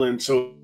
And so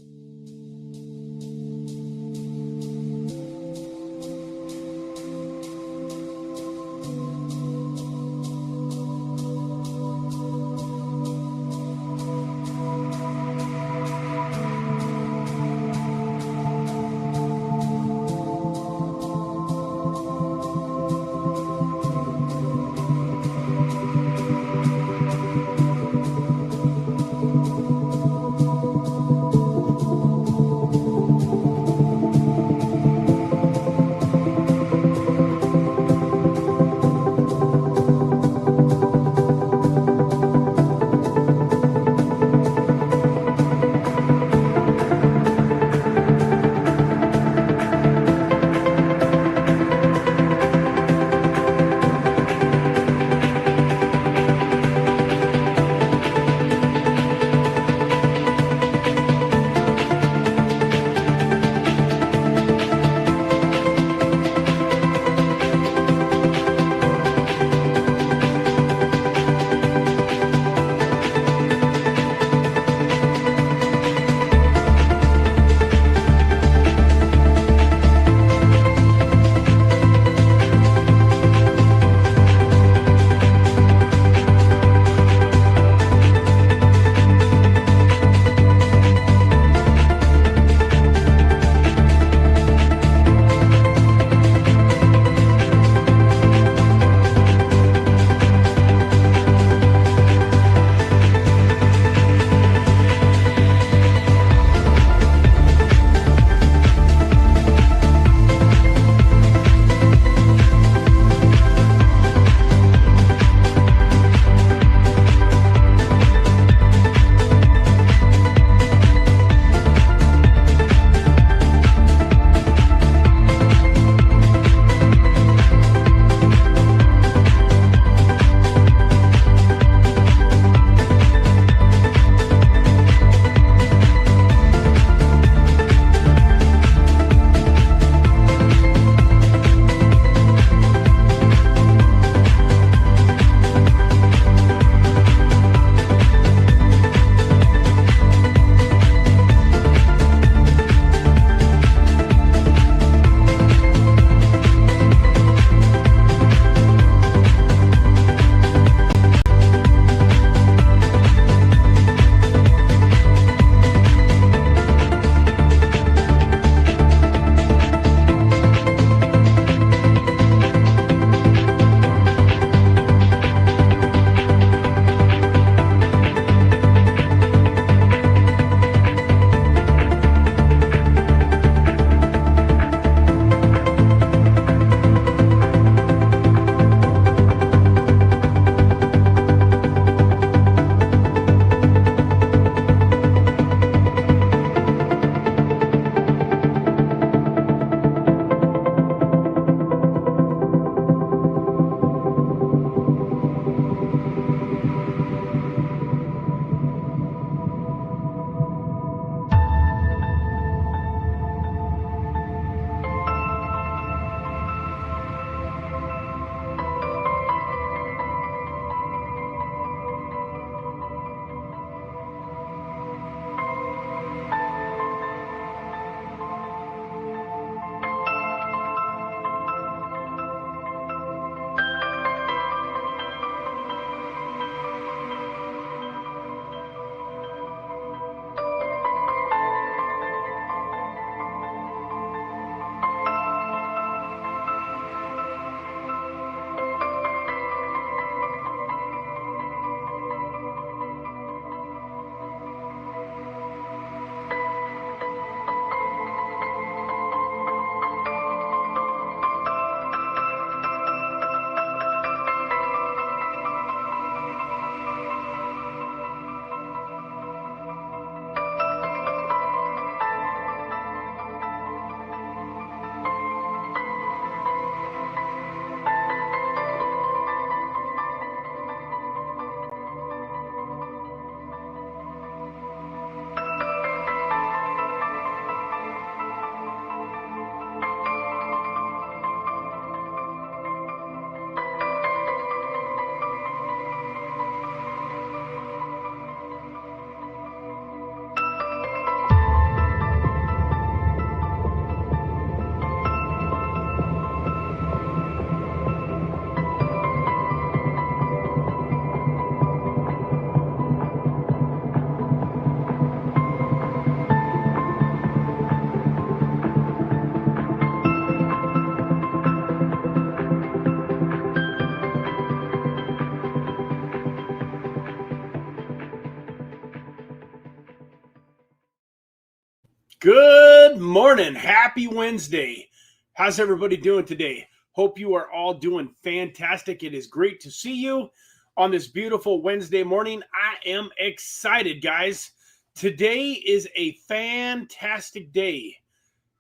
Good morning. Happy Wednesday. How's everybody doing today? Hope you are all doing fantastic. It is great to see you on this beautiful Wednesday morning. I am excited, guys. Today is a fantastic day.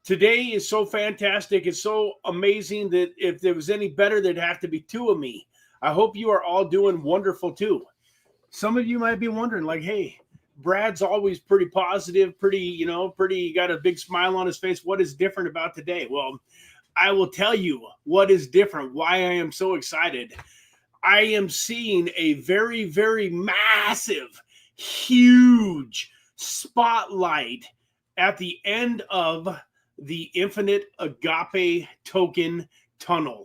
Today is so fantastic. It's so amazing that if there was any better, there'd have to be two of me. I hope you are all doing wonderful too. Some of you might be wondering, like, hey, Brad's always pretty positive, pretty got a big smile on his face. What is different about today? Well, I will tell you what is different, why I am so excited. I am seeing a very, very massive, huge spotlight at the end of the Infinite Agape Token Tunnel.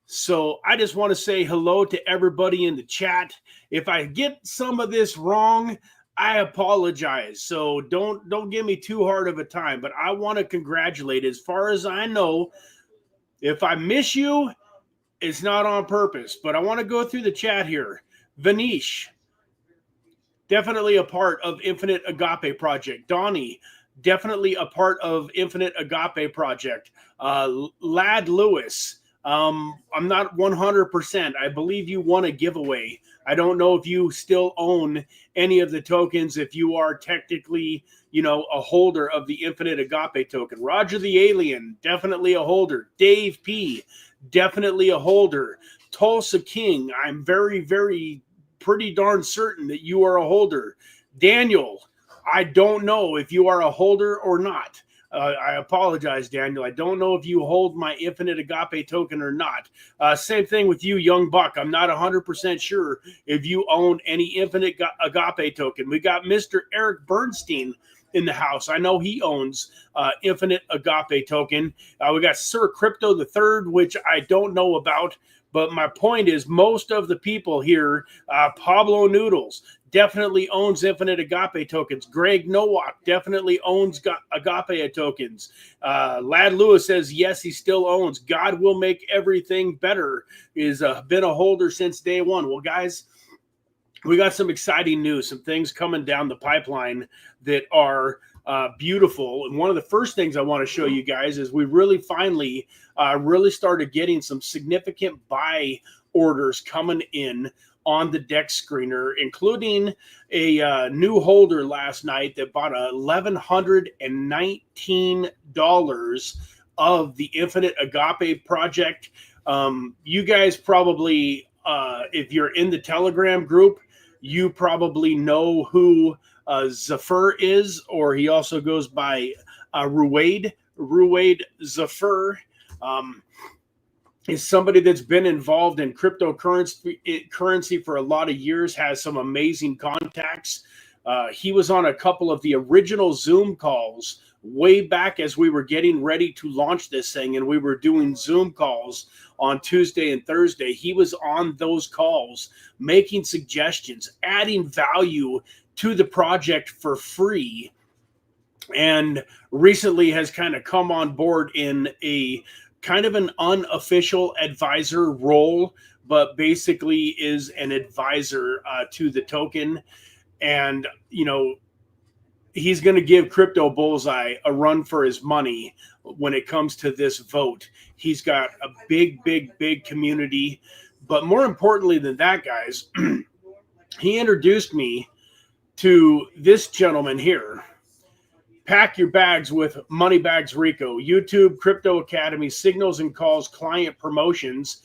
So I just want to say hello to everybody in the chat. If I get some of this wrong, I apologize. So don't give me too hard of a time, but I want to congratulate. As far as I know, if I miss you, it's not on purpose, but I want to go through the chat here. Vanish, definitely a part of Infinite Agape Project. Donnie, definitely a part of Infinite Agape Project. Lad Lewis, I'm not 100%. I believe you won a giveaway. I don't know if you still own any of the tokens, if you are technically, a holder of the Infinite Agape token. Roger the Alien, definitely a holder. Dave P, definitely a holder. Tulsa King, I'm very, very pretty darn certain that you are a holder. Daniel, I don't know if you are a holder or not. I apologize, Daniel. I don't know if you hold my Infinite Agape token or not. Same thing with you, Young Buck. I'm not 100% sure if you own any Infinite Agape token. We got Mr. Eric Bernstein in the house. I know he owns Infinite Agape token. We got Sir Crypto the Third, which I don't know about. But my point is, most of the people here, Pablo Noodles, definitely owns Infinite Agape tokens. Greg Nowak definitely owns Agape tokens. Lad Lewis says, yes, he still owns. God will make everything better. Is been a holder since day one. Well, guys, we got some exciting news, some things coming down the pipeline that are beautiful. And one of the first things I want to show you guys is we really finally really started getting some significant buy orders coming in on the DEX screener, including a new holder last night that bought $1,119 of the Infinite Agape project. You guys probably, if you're in the Telegram group, you probably know who Zafir is, or he also goes by Ruwaid Zafir. Is somebody that's been involved in cryptocurrency for a lot of years, has some amazing contacts. He was on a couple of the original Zoom calls way back as we were getting ready to launch this thing, and we were doing Zoom calls on Tuesday and Thursday. He was on those calls making suggestions, adding value to the project for free, and recently has kind of come on board in a kind of an unofficial advisor role, but basically is an advisor to the token. And, he's going to give Crypto Bullseye a run for his money when it comes to this vote. He's got a big, big, big community. But more importantly than that, guys, he introduced me to this gentleman here. Pack your bags with Money Bags Rico, YouTube, Crypto Academy, Signals and Calls, client promotions.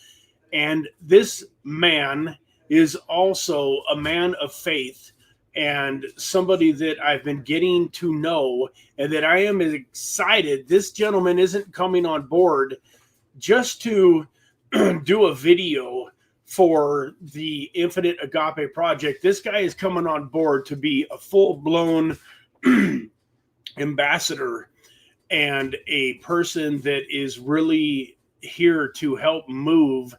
And this man is also a man of faith and somebody that I've been getting to know and that I am excited. This gentleman isn't coming on board just to do a video for the Infinite Agape project. This guy is coming on board to be a full-blown ambassador and a person that is really here to help move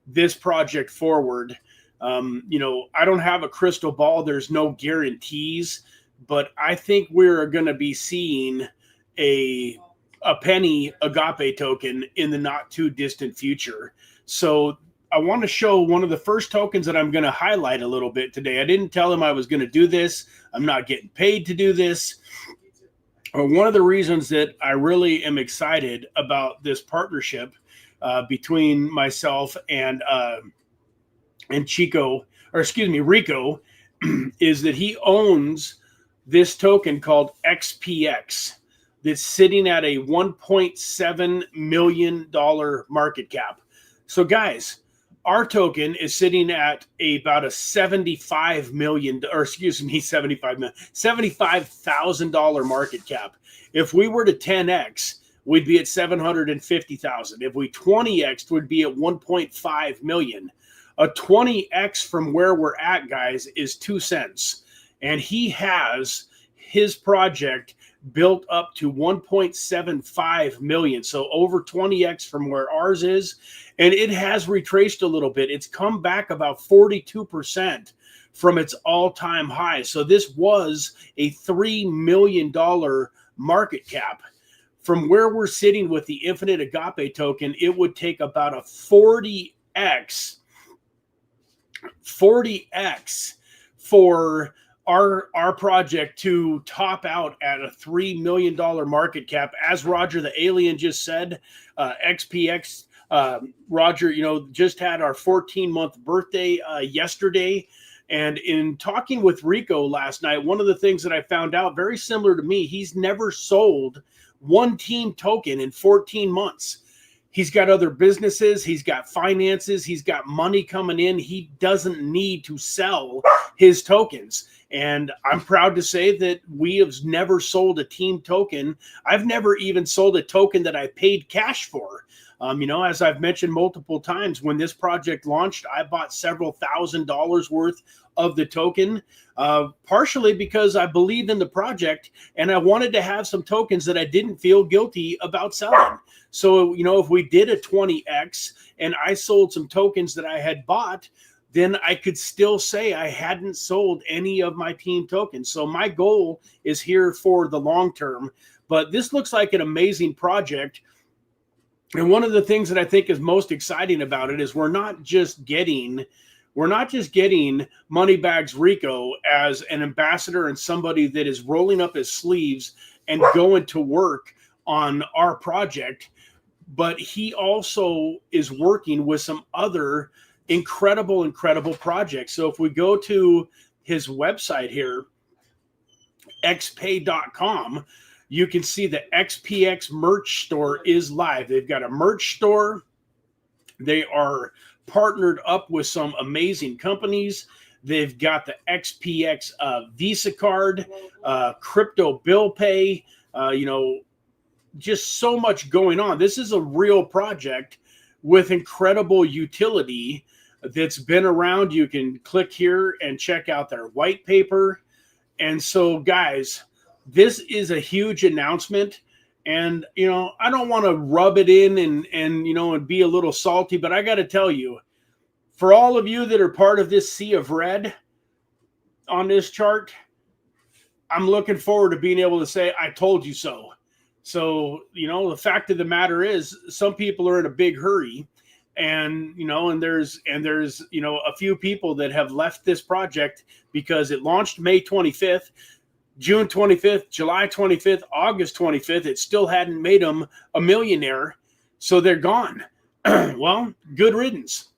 this project forward. I don't have a crystal ball. There's no guarantees, but I think we're going to be seeing a penny Agape token in the not too distant future. So I want to show one of the first tokens that I'm going to highlight a little bit today. I didn't tell him I was going to do this. I'm not getting paid to do this. one of the reasons that I really am excited about this partnership between myself and Chico, or excuse me, Rico, is that he owns this token called XPX that's sitting at a $1.7 million market cap. So guys, our token is sitting at about a $75,000 market cap. If we were to 10x, we'd be at 750,000. If we 20x, we'd be at 1.5 million. A 20x from where we're at, guys, is 2 cents. And he has his project built up to 1.75 million. So over 20x from where ours is. And it has retraced a little bit. It's come back about 42% from its all-time high. So this was a $3 million market cap. From where we're sitting with the Infinite Agape token, it would take about a 40x for our project to top out at a $3 million market cap. As Roger the Alien just said, XPX, Roger, just had our 14-month birthday yesterday. And in talking with Rico last night, one of the things that I found out, very similar to me, he's never sold one team token in 14 months. He's got other businesses. He's got finances. He's got money coming in. He doesn't need to sell his tokens. And I'm proud to say that we have never sold a team token. I've never even sold a token that I paid cash for. As I've mentioned multiple times, when this project launched, I bought several $1,000s worth of the token, partially because I believed in the project and I wanted to have some tokens that I didn't feel guilty about selling. So, if we did a 20x and I sold some tokens that I had bought, then I could still say I hadn't sold any of my team tokens. So my goal is here for the long term, but this looks like an amazing project. And one of the things that I think is most exciting about it is we're not just getting Moneybags Rico as an ambassador and somebody that is rolling up his sleeves and going to work on our project, but he also is working with some other incredible projects. So if we go to his website here, xpay.com, you can see the XPX merch store is live. They've got a merch store. They are partnered up with some amazing companies. They've got the XPX Visa card, crypto bill pay, just so much going on. This is a real project with incredible utility that's been around. You can click here and check out their white paper. And so, guys, this is a huge announcement. And, I don't want to rub it in and be a little salty, but I got to tell you, for all of you that are part of this sea of red on this chart, I'm looking forward to being able to say, I told you so. So, the fact of the matter is some people are in a big hurry and there's a few people that have left this project because it launched May 25th, June 25th, July 25th, August 25th. It still hadn't made them a millionaire. So they're gone. Well, good riddance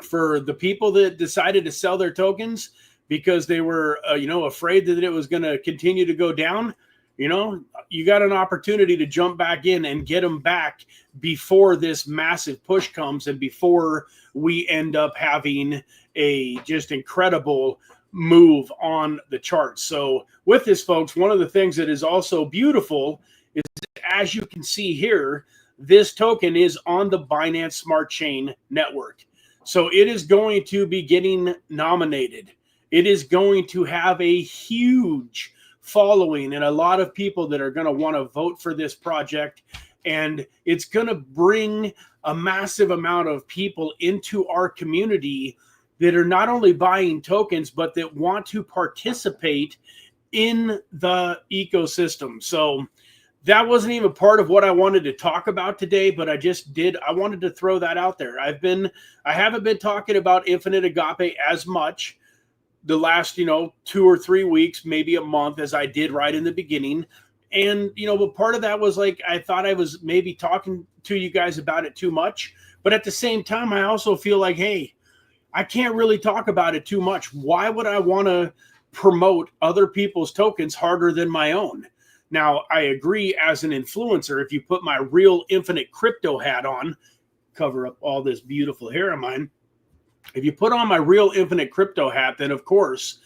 for the people that decided to sell their tokens because they were, afraid that it was going to continue to go down. You got an opportunity to jump back in and get them back before this massive push comes and before we end up having a just incredible move on the charts. So with this, folks, one of the things that is also beautiful is, as you can see here, this token is on the Binance Smart Chain network. So it is going to be getting nominated. It is going to have a huge following and a lot of people that are going to want to vote for this project. And it's going to bring a massive amount of people into our community that are not only buying tokens, but that want to participate in the ecosystem. So that wasn't even part of what I wanted to talk about today, but I wanted to throw that out there. I haven't been talking about Infinite Agape as much the last, 2 or 3 weeks, maybe a month, as I did right in the beginning. And, but part of that was like, I thought I was maybe talking to you guys about it too much. But at the same time, I also feel like, hey, I can't really talk about it too much. Why would I want to promote other people's tokens harder than my own? Now, I agree, as an influencer, if you put my real infinite crypto hat on, cover up all this beautiful hair of mine. If you put on my real infinite crypto hat, then of course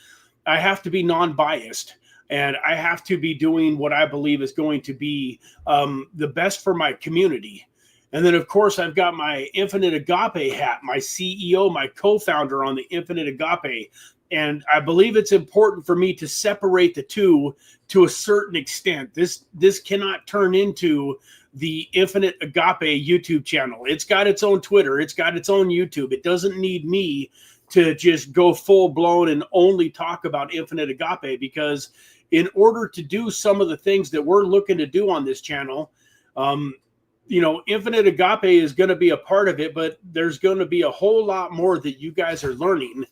I have to be non-biased, and I have to be doing what I believe is going to be the best for my community. And then, of course, I've got my Infinite Agape hat, my CEO, my co-founder on the Infinite Agape. And I believe it's important for me to separate the two to a certain extent. This cannot turn into the Infinite Agape YouTube channel. It's got its own Twitter. It's got its own YouTube. It doesn't need me to just go full blown and only talk about Infinite Agape, because in order to do some of the things that we're looking to do on this channel, Infinite Agape is going to be a part of it, but there's going to be a whole lot more that you guys are learning.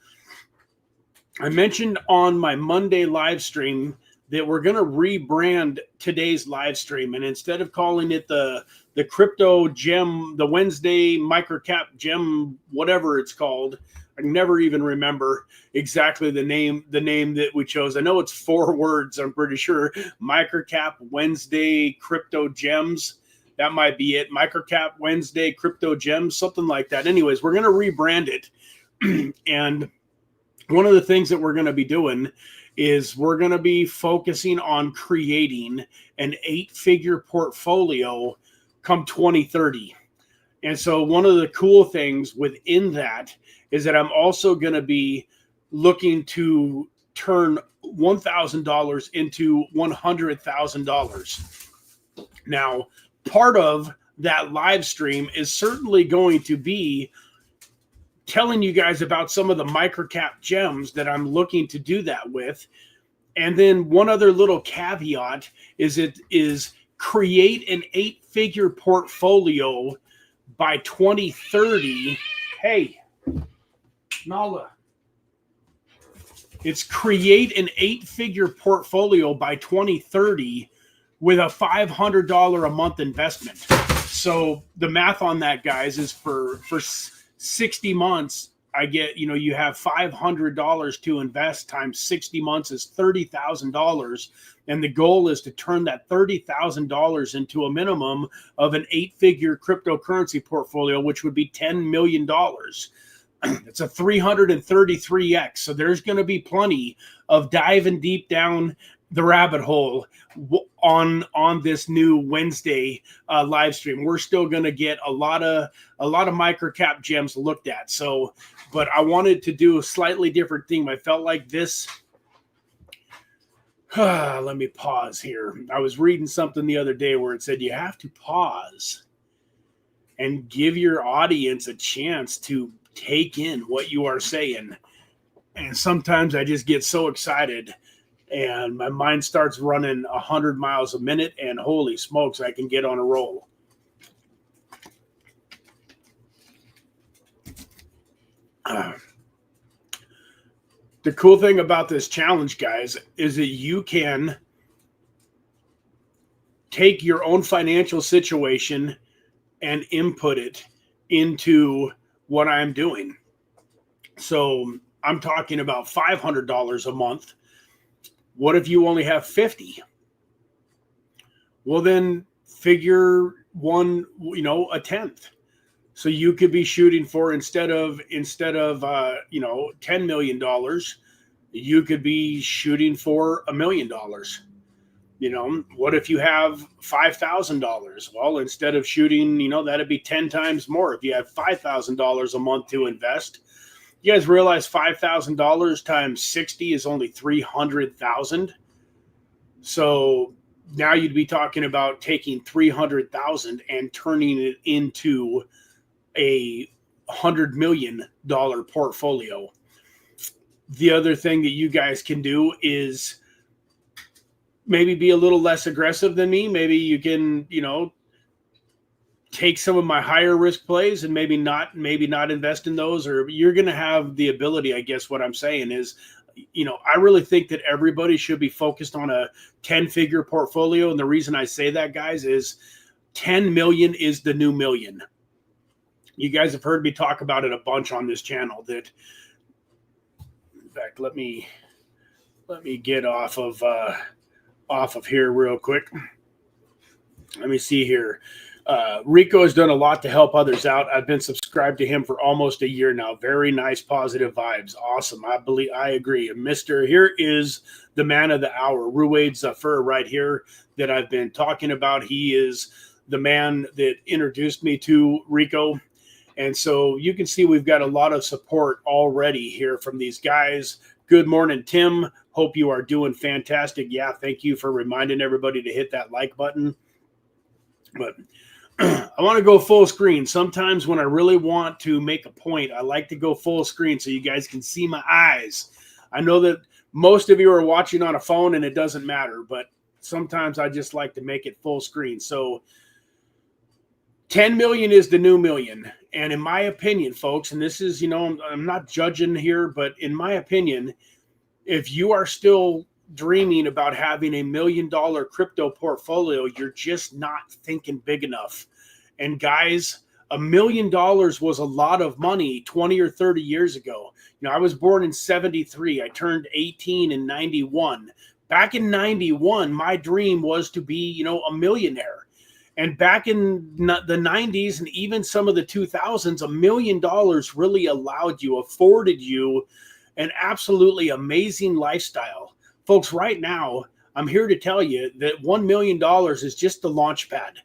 I mentioned on my Monday live stream that we're going to rebrand today's live stream. And instead of calling it the crypto gem, the Wednesday microcap gem, whatever it's called, I never even remember exactly the name that we chose. I know it's 4 words, I'm pretty sure. Microcap Wednesday crypto gems. That might be it. Microcap Wednesday crypto gems, something like that. Anyways, we're going to rebrand it. And one of the things that we're going to be doing is we're going to be focusing on creating an 8-figure portfolio come 2030. And so one of the cool things within that is that I'm also going to be looking to turn $1,000 into $100,000. Now, part of that live stream is certainly going to be telling you guys about some of the microcap gems that I'm looking to do that with. And then one other little caveat is create an 8-figure portfolio by 2030. Hey, Nala. It's create an 8-figure portfolio by 2030 with a $500 a month investment. So the math on that, guys, is for 60 months, I get, you have $500 to invest times 60 months is $30,000. And the goal is to turn that $30,000 into a minimum of an 8-figure cryptocurrency portfolio, which would be $10 million. It's a 333x. So there's going to be plenty of diving deep down the rabbit hole on this new Wednesday live stream. We're still going to get a lot of microcap gems looked at. So, but I wanted to do a slightly different thing. I felt like this. Let me pause here. I was reading something the other day where it said you have to pause and give your audience a chance to take in what you are saying. And sometimes I just get so excited and my mind starts running 100 miles a minute, and holy smokes, I can get on a roll. The cool thing about this challenge, guys, is that you can take your own financial situation and input it into what I'm doing. So I'm talking about $500 a month. What if you only have 50? Well, then figure a tenth. So you could be shooting for instead of $10 million, you could be shooting for $1 million. What if you have $5,000? Well, instead of shooting, that'd be 10 times more. If you have $5,000 a month to invest, you guys realize $5,000 times 60 is only 300,000. So now you'd be talking about taking 300,000 and turning it into a $100 million portfolio. The other thing that you guys can do is maybe be a little less aggressive than me. Maybe you can, take some of my higher risk plays and maybe not invest in those, or you're going to have the ability, I guess what I'm saying is, I really think that everybody should be focused on a 10-figure portfolio. And the reason I say that, guys, is 10 million is the new million. You guys have heard me talk about it a bunch on this channel. That, in fact, let me get off of here real quick. Let me see here. Rico has done a lot to help others out. I've been subscribed to him for almost a year now. Very nice, positive vibes. Awesome. I agree. And here is the man of the hour, Ruwaid Zafir, right here, that I've been talking about. He is the man that introduced me to Rico. And so you can see we've got a lot of support already here from these guys. Good morning, Tim. Hope you are doing fantastic. Yeah, thank you for reminding everybody to hit that like button. But I want to go full screen. Sometimes when I really want to make a point, I like to go full screen so you guys can see my eyes. I know that most of you are watching on a phone and it doesn't matter, but sometimes I just like to make it full screen. So 10 million is the new million. And in my opinion, folks, and this is, I'm not judging here, but in my opinion, if you are still dreaming about having $1 million crypto portfolio, you're just not thinking big enough. And guys, $1 million was a lot of money 20 or 30 years ago. I was born in 73. I turned 18 in 91. Back in 91, my dream was to be, a millionaire. And back in the 90s and even some of the 2000s, $1 million really afforded you an absolutely amazing lifestyle. Folks, right now, I'm here to tell you that $1 million is just the launch pad.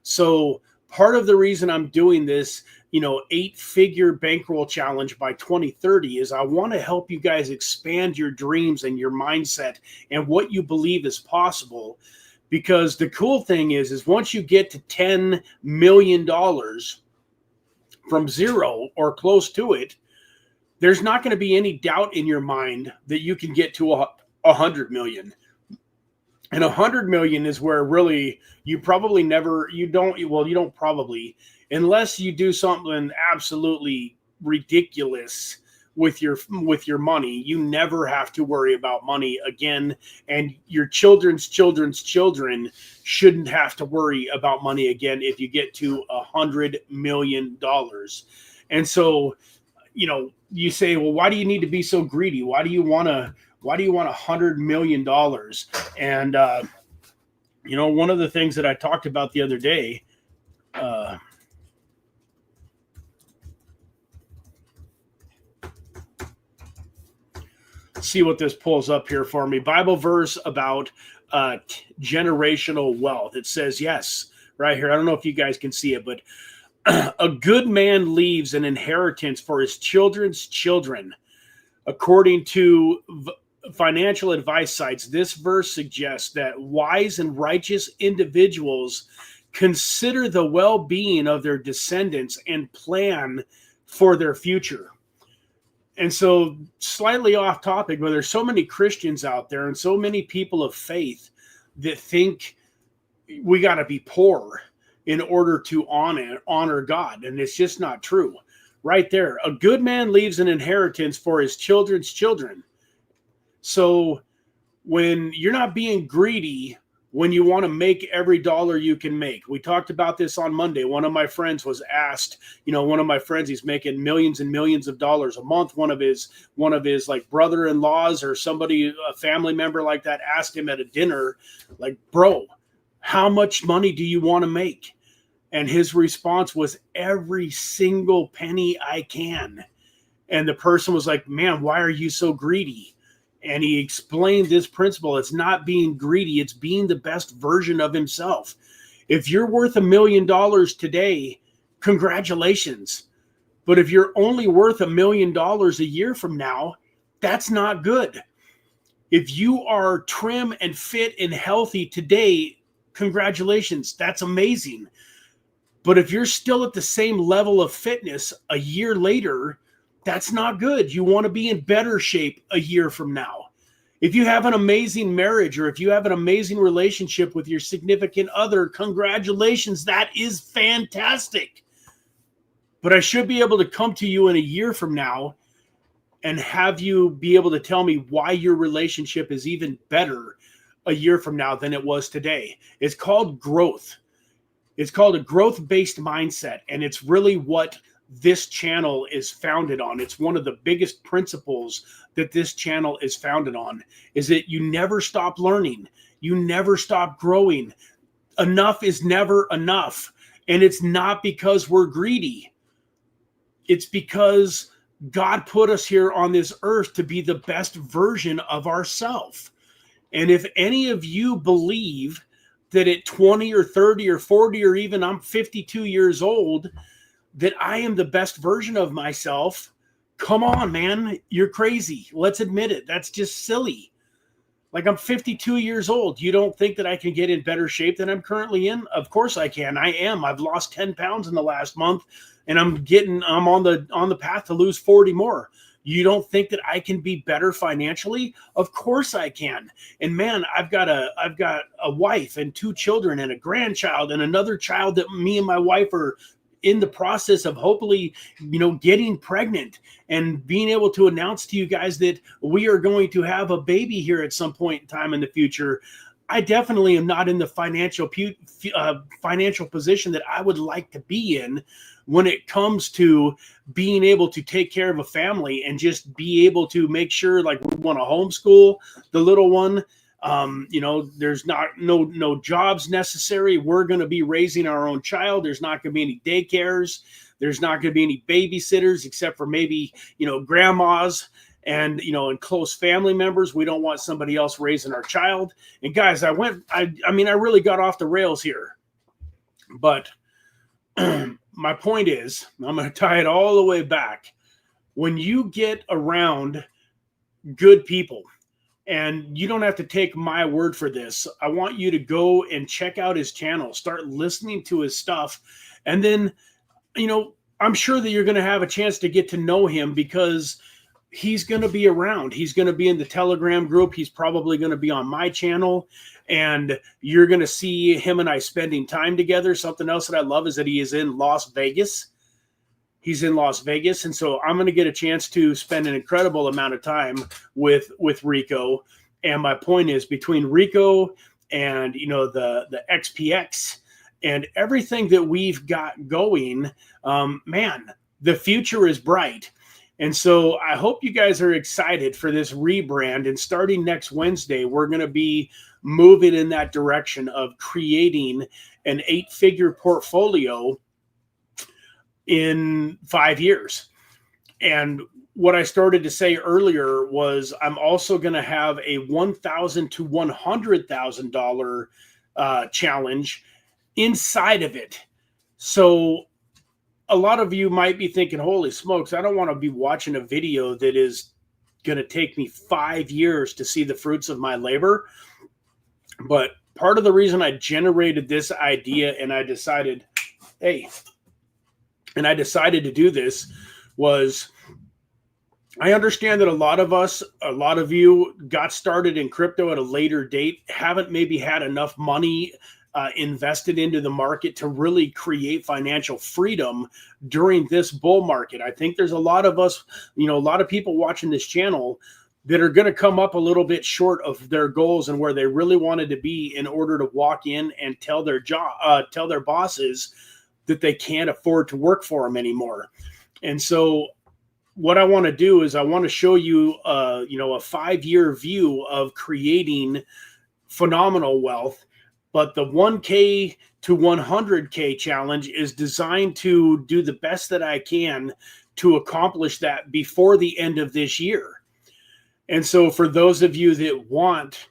So part of the reason I'm doing this, 8-figure bankroll challenge by 2030 is I want to help you guys expand your dreams and your mindset and what you believe is possible. Because the cool thing is once you get to $10 million from zero or close to it, there's not going to be any doubt in your mind that you can get to 100 million. And 100 million is where really you don't probably, unless you do something absolutely ridiculous with your money, you never have to worry about money again. And your children's children shouldn't have to worry about money again if you get to $100 million. And so, you say, well, why do you need to be so greedy? Why do you want $100 million? And, one of the things that I talked about the other day, see what this pulls up here for me. Bible verse about generational wealth. It says, yes, right here. I don't know if you guys can see it, but a good man leaves an inheritance for his children's children. According to financial advice sites, this verse suggests that wise and righteous individuals consider the well-being of their descendants and plan for their future. And so, slightly off topic, but there's so many Christians out there and so many people of faith that think we got to be poor in order to honor God. And it's just not true. Right there, a good man leaves an inheritance for his children's children. So when you're not being greedy, when you want to make every dollar you can make. We talked about this on Monday. One of my friends was asked, he's making millions and millions of dollars a month. One of his like brother-in-laws or somebody, a family member like that, asked him at a dinner, like, bro, how much money do you want to make? And his response was, every single penny I can. And the person was like, man, why are you so greedy? And he explained this principle. It's not being greedy. It's being the best version of himself. If you're worth $1 million today, congratulations. But if you're only worth $1 million a year from now, that's not good. If you are trim and fit and healthy today, congratulations. That's amazing. But if you're still at the same level of fitness a year later, that's not good. You want to be in better shape a year from now. If you have an amazing marriage or if you have an amazing relationship with your significant other, congratulations. That is fantastic. But I should be able to come to you in a year from now and have you be able to tell me why your relationship is even better a year from now than it was today. It's called growth. It's called a growth-based mindset, and it's really what this channel is founded on. It's one of the biggest principles that this channel is founded on, is that you never stop learning. You never stop growing. Enough is never enough. And it's not because we're greedy. It's because God put us here on this earth to be the best version of ourselves. And if any of you believe that at 20 or 30 or 40 or even I'm 52 years old, that I am the best version of myself, come on, man, you're crazy. Let's admit it. That's just silly. Like, I'm 52 years old. You don't think that I can get in better shape than I'm currently in? Of course I can. I am. I've lost 10 pounds in the last month, and I'm on the path to lose 40 more. You don't think that I can be better financially? Of course I can. And man, I've got a wife and 2 children and a grandchild and another child that me and my wife are in the process of hopefully, getting pregnant and being able to announce to you guys that we are going to have a baby here at some point in time in the future. I definitely am not in the financial position that I would like to be in when it comes to being able to take care of a family and just be able to make sure, like, we want to homeschool the little one. There's no jobs necessary. We're going to be raising our own child. There's not going to be any daycares. There's not going to be any babysitters except for maybe, grandmas and, and close family members. We don't want somebody else raising our child. And guys, I really got off the rails here, but my point is, I'm going to tie it all the way back. When you get around good people, and you don't have to take my word for this, I want you to go and check out his channel, start listening to his stuff. And then, I'm sure that you're going to have a chance to get to know him, because he's going to be around. He's going to be in the Telegram group. He's probably going to be on my channel, and you're going to see him and I spending time together. Something else that I love is that he is in Las Vegas. He's in Las Vegas. And so I'm going to get a chance to spend an incredible amount of time with Rico. And my point is, between Rico and, the XPX and everything that we've got going, man, the future is bright. And so I hope you guys are excited for this rebrand. And starting next Wednesday, we're going to be moving in that direction of creating an 8-figure portfolio in 5 years. And what I started to say earlier was, I'm also going to have a $1,000 to $100,000 challenge inside of it. So a lot of you might be thinking, holy smokes, I don't want to be watching a video that is going to take me 5 years to see the fruits of my labor. But part of the reason I generated this idea and I decided to do this was, I understand that a lot of you got started in crypto at a later date, haven't maybe had enough money invested into the market to really create financial freedom during this bull market. I think there's a lot of us, a lot of people watching this channel that are going to come up a little bit short of their goals and where they really wanted to be, in order to walk in and tell their bosses that they can't afford to work for them anymore. And so what I want to do is, I want to show you, a 5-year view of creating phenomenal wealth. But the 1K to 100K challenge is designed to do the best that I can to accomplish that before the end of this year. And so for those of you that want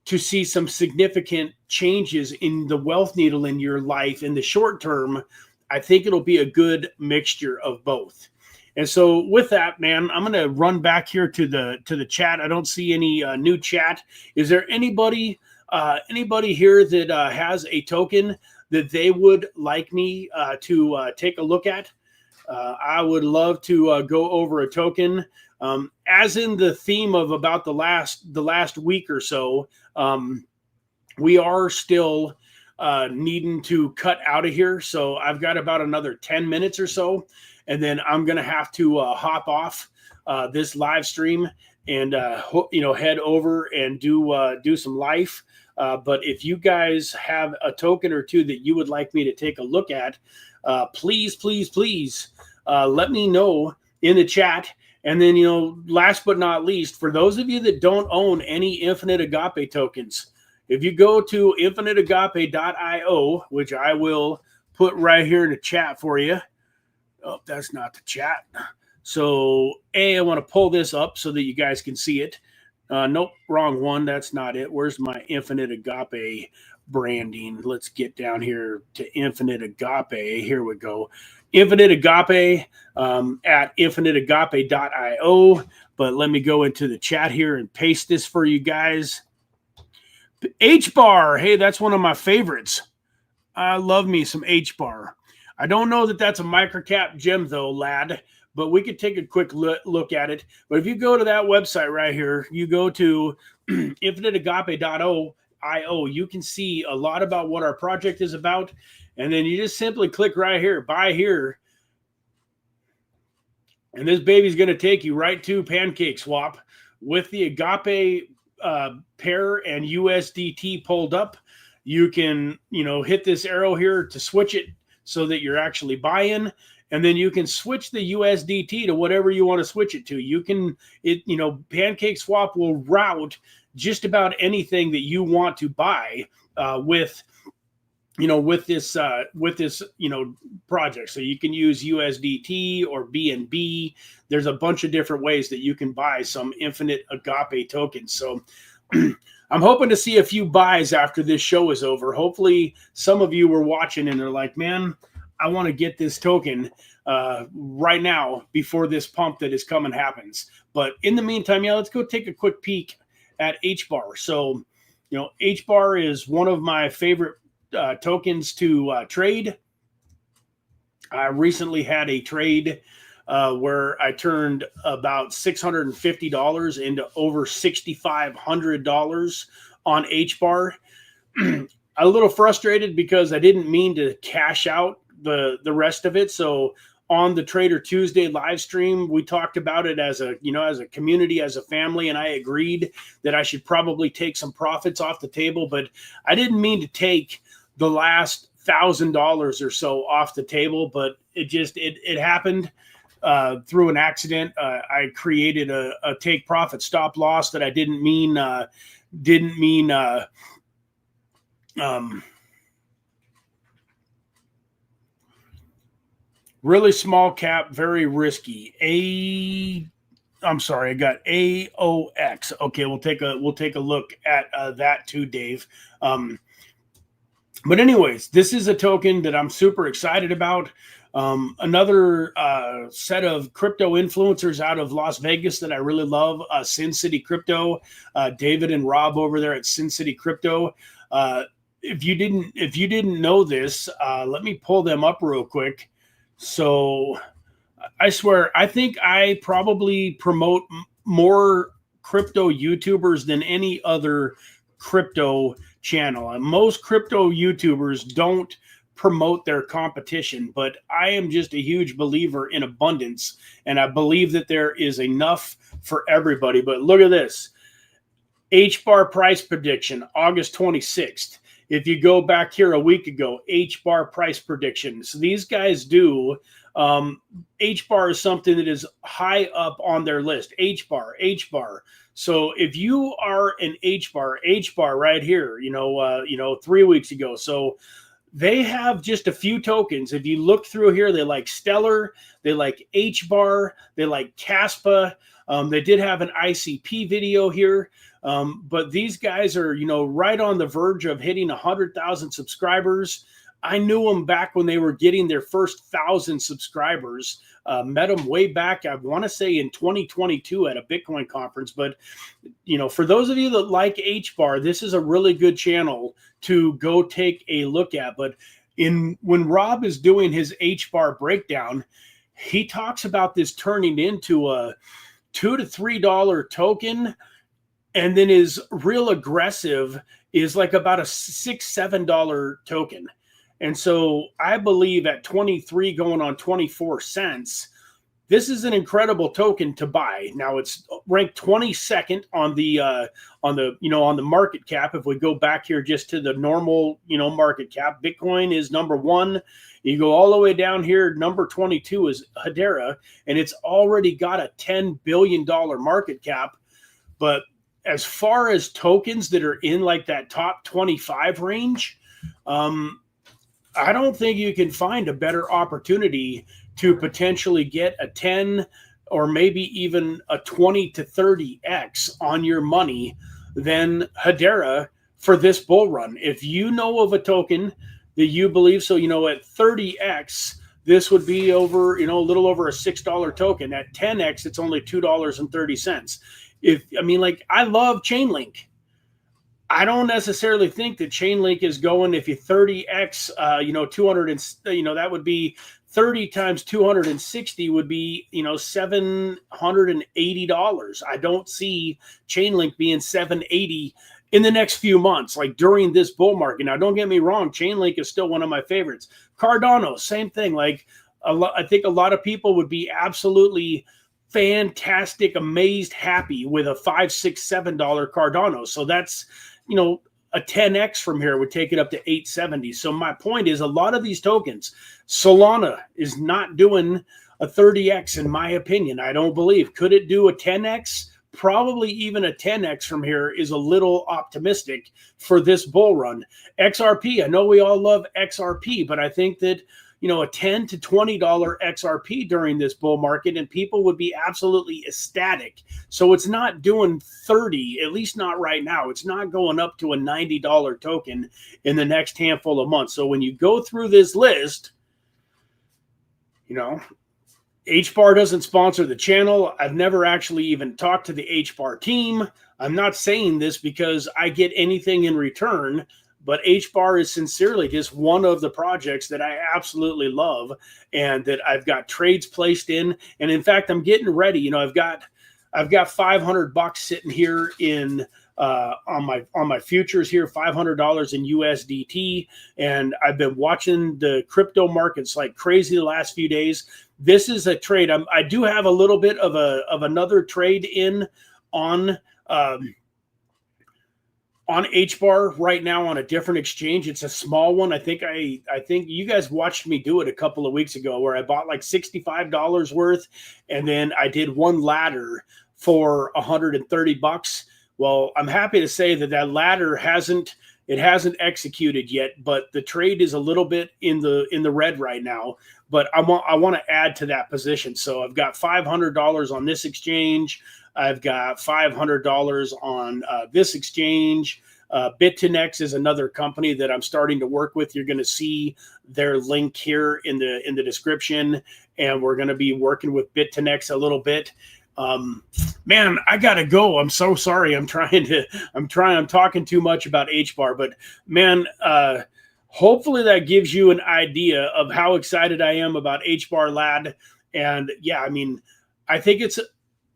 to see some significant changes in the wealth needle in your life in the short term, I think it'll be a good mixture of both. And so with that, man, I'm going to run back here to the chat. I don't see any new chat. Is there anybody here that has a token that they would like me to take a look at? I would love to go over a token. As in the theme of about the last week or so, we are still needing to cut out of here. So I've got about another 10 minutes or so. and then I'm going to have to hop off this live stream and head over and do some life. But if you guys have a token or two that you would like me to take a look at, please let me know in the chat. And then, last but not least, for those of you that don't own any Infinite Agape tokens, if you go to infiniteagape.io, which I will put right here in the chat for you. Oh, that's not the chat. So, I want to pull this up so that you guys can see it. Nope, wrong one. That's not it. Where's my Infinite Agape branding? Let's get down here to Infinite Agape. Here we go. Infinite Agape at infiniteagape.io. But let me go into the chat here and paste this for you guys. H-bar. Hey, that's one of my favorites. I love me some H-bar. I don't know that that's a microcap gem, though, lad, but we could take a quick look at it. But if you go to that website right here, you go to infiniteagape.io, you can see a lot about what our project is about. And then you just simply click right here, buy here. And this baby's going to take you right to Pancake Swap with the Agape pair and USDT pulled up. You can, hit this arrow here to switch it so that you're actually buying. And then you can switch the USDT to whatever you want to switch it to. You can, Pancake Swap will route just about anything that you want to buy with this project. So you can use USDT or BNB. There's a bunch of different ways that you can buy some Infinite Agape tokens. So I'm hoping to see a few buys after this show is over. Hopefully some of you were watching and they're like, man, I want to get this token right now before this pump that is coming happens. But in the meantime, let's go take a quick peek at H-bar. So, H-bar is one of my favorite tokens to trade. I recently had a trade where I turned about $650 into over $6,500 on H-bar. A little frustrated because I didn't mean to cash out the rest of it. So on the Trader Tuesday live stream, we talked about it as a community, as a family, and I agreed that I should probably take some profits off the table, but I didn't mean to take the last $1,000 or so off the table, but it happened through an accident. I created a take profit stop loss that I didn't mean really small cap, very risky. I'm sorry, I got AOX. Okay, we'll take a look at that too, Dave. But anyways, this is a token that I'm super excited about. Another set of crypto influencers out of Las Vegas that I really love, Sin City Crypto, David and Rob over there at Sin City Crypto. If you didn't know this, let me pull them up real quick. So I swear, I think I probably promote more crypto YouTubers than any other crypto channel. And most crypto YouTubers don't promote their competition, but I am just a huge believer in abundance, and I believe that there is enough for everybody. But look at this. H-bar price prediction, August 26th. If you go back here a week ago, H-bar price prediction. So these guys do. H-bar is something that is high up on their list. H-bar. So if you are an H-bar right here, 3 weeks ago. So they have just a few tokens. If you look through here, they like Stellar, they like H-bar, they like Caspa. They did have an ICP video here. But these guys are, right on the verge of hitting 100,000 subscribers. I knew them back when they were getting their first 1,000 subscribers. Met them way back, I want to say in 2022 at a Bitcoin conference. But, for those of you that like H-bar, this is a really good channel to go take a look at. But when Rob is doing his H-bar breakdown, he talks about this turning into a $2 to $3 token. And then his real aggressive is like about a $6-7 token. And so I believe at 23 going on 24 cents, this is an incredible token to buy. Now it's ranked 22nd on the on the market cap. If we go back here just to the normal market cap, Bitcoin is number 1. You go all the way down here, number 22 is Hedera, and it's already got a $10 billion market cap. But as far as tokens that are in like that top 25 range, I don't think you can find a better opportunity to potentially get a 10 or maybe even a 20 to 30x on your money than Hedera for this bull run. If you know of a token that you believe, so at 30x, this would be over, a little over a $6 token. At 10x, it's only $2.30. I love Chainlink. I don't necessarily think that Chainlink is going, if you 30x, 200 and, that would be 30 times 260 would be, $780. I don't see Chainlink being 780 in the next few months, like during this bull market. Now, don't get me wrong, Chainlink is still one of my favorites. Cardano, same thing. Like I think a lot of people would be absolutely fantastic, amazed, happy with a $5, $6, $7 Cardano. So that's, a 10x from here would take it up to 870. So my point is, a lot of these tokens, Solana is not doing a 30x in my opinion. I don't believe. Could it do a 10x? Probably even a 10x from here is a little optimistic for this bull run. XRP, I know we all love XRP, but I think that a $10 to $20 XRP during this bull market, and people would be absolutely ecstatic. So it's not doing 30, at least not right now. It's not going up to a $90 token in the next handful of months. So when you go through this list, HBAR doesn't sponsor the channel. I've never actually even talked to the HBAR team. I'm not saying this because I get anything in return, but HBAR is sincerely just one of the projects that I absolutely love and that I've got trades placed in. And in fact, I'm getting ready. I've got $500 sitting here in on my futures here, $500 in USDT, and I've been watching the crypto markets like crazy the last few days. This is a trade. I do have a little bit of another trade in on HBAR right now on a different exchange. It's a small one. I think you guys watched me do it a couple of weeks ago where I bought like $65 worth, and then I did one ladder for $130. Well, I'm happy to say that ladder hasn't executed yet, but the trade is a little bit in the red right now. But I want to add to that position. So I've got $500 on this exchange. I've got $500 on this exchange. BitTinex is another company that I'm starting to work with. You're going to see their link here in the description, and we're going to be working with BitTinex a little bit. Man, I gotta go. I'm so sorry. I'm talking too much about HBAR, but man, hopefully that gives you an idea of how excited I am about HBAR LAD. And yeah, I think it's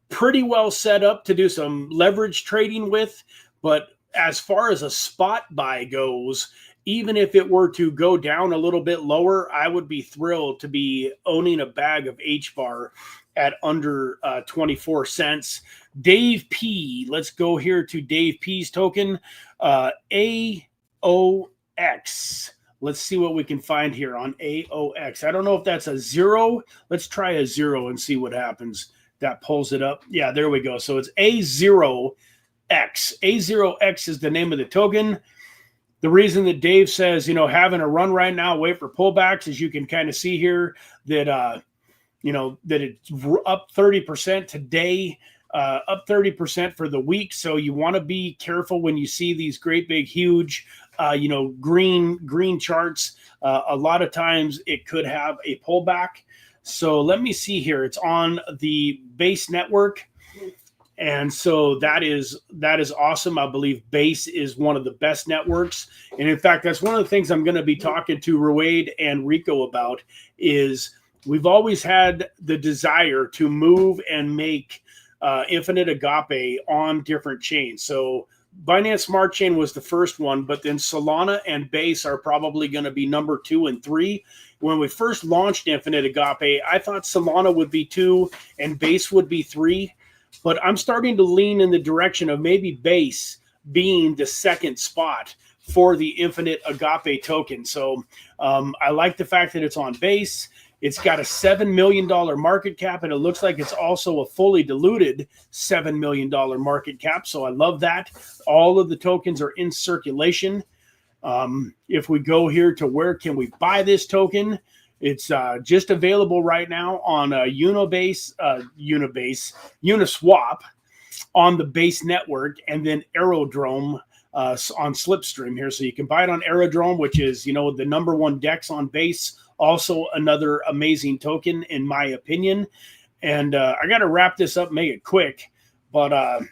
pretty well set up to do some leverage trading with, but as far as a spot buy goes, even if it were to go down a little bit lower, I would be thrilled to be owning a bag of HBAR at under 24 cents. Dave P, let's go here to Dave P's token, AOX. Let's see what we can find here on AOX. I don't know if that's a 0. Let's try a 0 and see what happens. That pulls it up. Yeah, there we go. So it's A0X. A0X is the name of the token. The reason that Dave says, having a run right now, wait for pullbacks, is you can kind of see here that, that it's up 30% today, up 30% for the week. So you want to be careful when you see these great, big, huge, green charts. A lot of times it could have a pullback. So let me see here. It's on the Base network. And so that is awesome. I believe Base is one of the best networks. And in fact, that's one of the things I'm going to be talking to Ruade and Rico about is we've always had the desire to move and make Infinite Agape on different chains. So Binance Smart Chain was the first one, but then Solana and Base are probably going to be number 2 and 3. When we first launched Infinite Agape, I thought Solana would be 2 and Base would be 3, but I'm starting to lean in the direction of maybe Base being the second spot for the Infinite Agape token. So I like the fact that it's on Base. It's got a $7 million market cap, and it looks like it's also a fully diluted $7 million market cap. So I love that. All of the tokens are in circulation. If we go here to where can we buy this token, it's just available right now on Uniswap on the Base network, and then Aerodrome on Slipstream here. So you can buy it on Aerodrome, which is, the number 1 DEX on Base. Also another amazing token, in my opinion. And I got to wrap this up, make it quick. But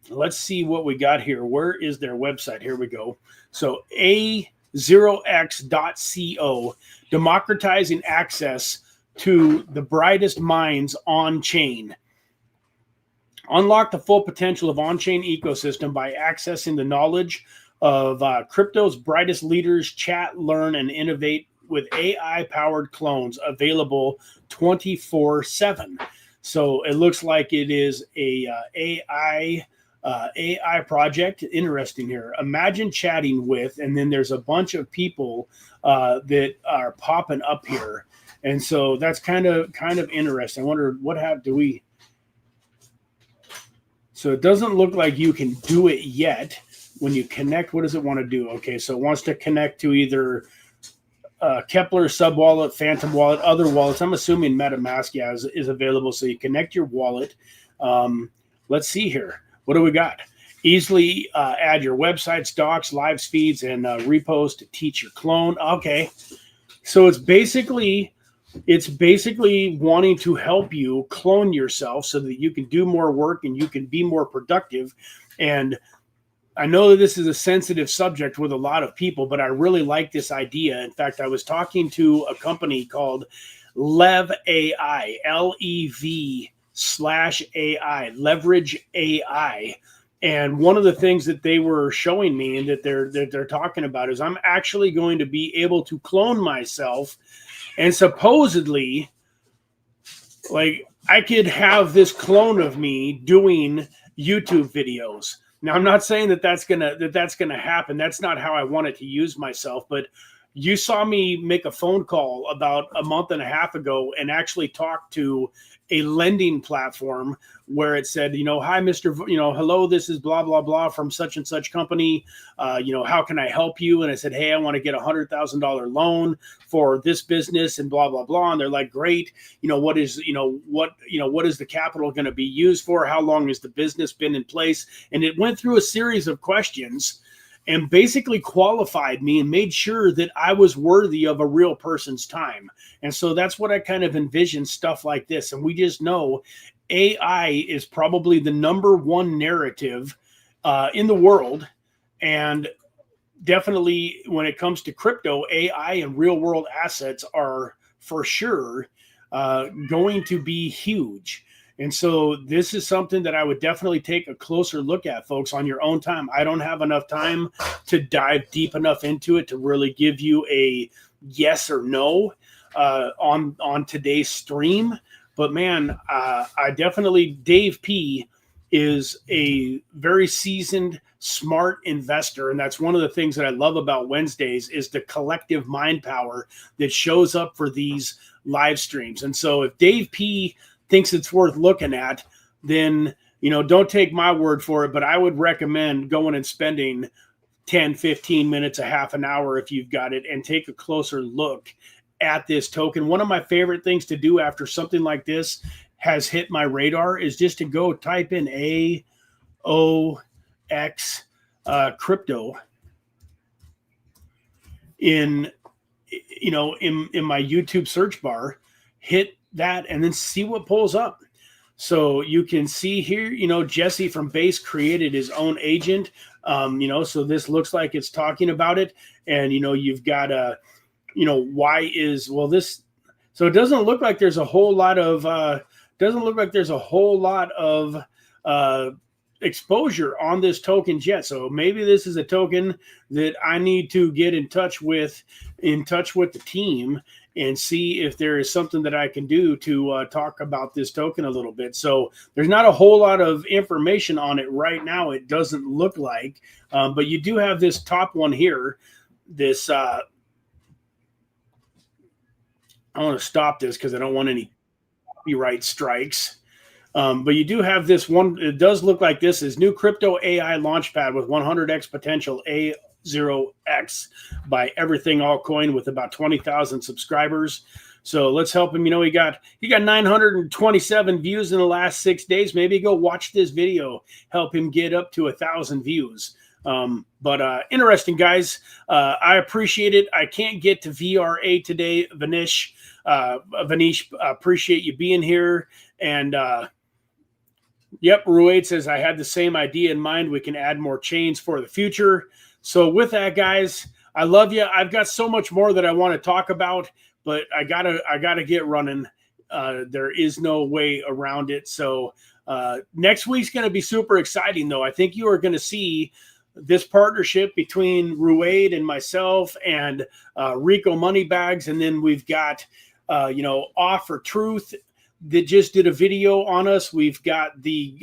let's see what we got here. Where is their website? Here we go. So A0x.co, democratizing access to the brightest minds on-chain. Unlock the full potential of on-chain ecosystem by accessing the knowledge of crypto's brightest leaders. Chat, learn, and innovate with AI-powered clones available 24/7. So it looks like it is a AI project. Interesting here. Imagine chatting with, and then there's a bunch of people that are popping up here, and so that's kind of interesting. I wonder do we. So it doesn't look like you can do it yet. When you connect, what does it want to do? Okay, so it wants to connect to either Kepler, Subwallet, Phantom Wallet, other wallets. I'm assuming MetaMask is available, so you connect your wallet. Let's see here. What do we got? Easily add your websites, docs, live feeds, and repost, teach your clone. Okay, so it's basically wanting to help you clone yourself so that you can do more work and you can be more productive. And I know that this is a sensitive subject with a lot of people, but I really like this idea. In fact, I was talking to a company called Lev AI, LEV/AI, Leverage AI. And one of the things that they were showing me and that they're talking about is I'm actually going to be able to clone myself, and supposedly, like, I could have this clone of me doing YouTube videos. Now, I'm not saying that's gonna happen. That's not how I wanted to use myself. But you saw me make a phone call about a month and a half ago and actually talk to a lending platform where it said, hi, Mr. Hello, this is blah, blah, blah from such and such company. How can I help you? And I said, hey, I want to get $100,000 loan for this business and blah, blah, blah. And they're like, great. What is the capital going to be used for? How long has the business been in place? And it went through a series of questions and basically qualified me and made sure that I was worthy of a real person's time. And so that's what I kind of envision stuff like this. And we just know AI is probably the number 1 narrative in the world. And definitely when it comes to crypto, AI and real world assets are for sure going to be huge. And so this is something that I would definitely take a closer look at, folks, on your own time. I don't have enough time to dive deep enough into it to really give you a yes or no on today's stream. But man, I definitely, Dave P is a very seasoned, smart investor. And that's one of the things that I love about Wednesdays is the collective mind power that shows up for these live streams. And so if Dave P thinks it's worth looking at, then, don't take my word for it, but I would recommend going and spending 10, 15 minutes, a half an hour if you've got it, and take a closer look at this token. One of my favorite things to do after something like this has hit my radar is just to go type in AOX crypto in my YouTube search bar, hit that, and then see what pulls up. So you can see here, Jesse from Base created his own agent. So this looks like it's talking about it. And, you've got this. So it doesn't look like there's a whole lot of, exposure on this token yet. So maybe this is a token that I need to get in touch with the team and see if there is something that I can do to talk about this token a little bit. So there's not a whole lot of information on it right now. It doesn't look like, but you do have this top one here. This, I want to stop this because I don't want any copyright strikes. But you do have this one. It does look like this is new crypto AI launchpad with 100x potential A0X by Everything Altcoin with about 20,000 subscribers. So let's help him. You know, he got 927 views in the last 6 days. Maybe go watch this video, help him get up to 1,000 views. But interesting, guys. I appreciate it. I can't get to VRA today, Vanish. Appreciate you being here. And yep, Ruade says, I had the same idea in mind. We can add more chains for the future. So with that, guys, I love you. I've got so much more that I want to talk about, but I gotta get running. There is no way around it. So next week's going to be super exciting, though. I think you are going to see this partnership between Ruade and myself and Rico Moneybags. And then we've got, Off for Truth that just did a video on us. We've got the,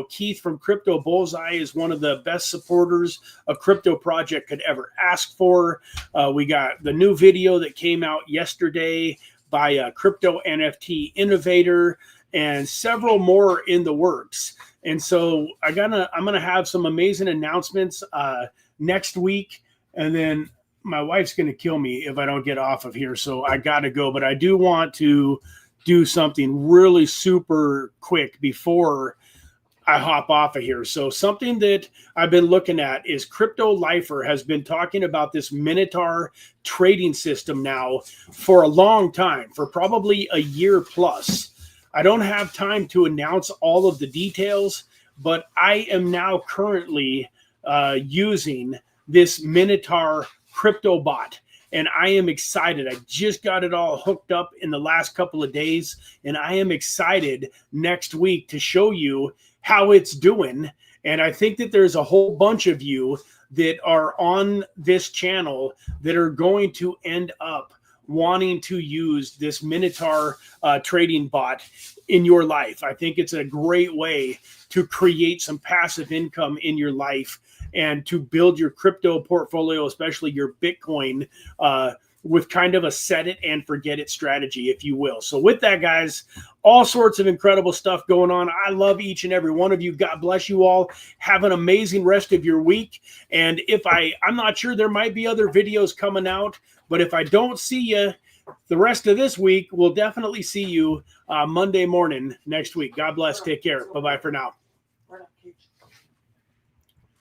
Keith from Crypto Bullseye is one of the best supporters a crypto project could ever ask for. We got the new video that came out yesterday by a crypto NFT innovator and several more in the works. And so I'm gonna have some amazing announcements next week, and then my wife's gonna kill me if I don't get off of here. So I gotta go, but I do want to do something really super quick before I hop off of here. So something that I've been looking at is Crypto Lifer has been talking about this Minotaur trading system now for a long time, for probably a year plus. I don't have time to announce all of the details, but I am now currently using this Minotaur crypto bot, and I am excited. I just got it all hooked up in the last couple of days, and I am excited next week to show you how it's doing. And I think that there's a whole bunch of you that are on this channel that are going to end up wanting to use this Minotaur trading bot in your life. I think it's a great way to create some passive income in your life and to build your crypto portfolio, especially your Bitcoin, with kind of a set it and forget it strategy, if you will. So with that, guys, all sorts of incredible stuff going on. I love each and every one of you. God bless you all. Have an amazing rest of your week. And if I'm not sure, there might be other videos coming out, but if I don't see you the rest of this week, we'll definitely see you Monday morning next week. God bless. Take care. Bye-bye for now.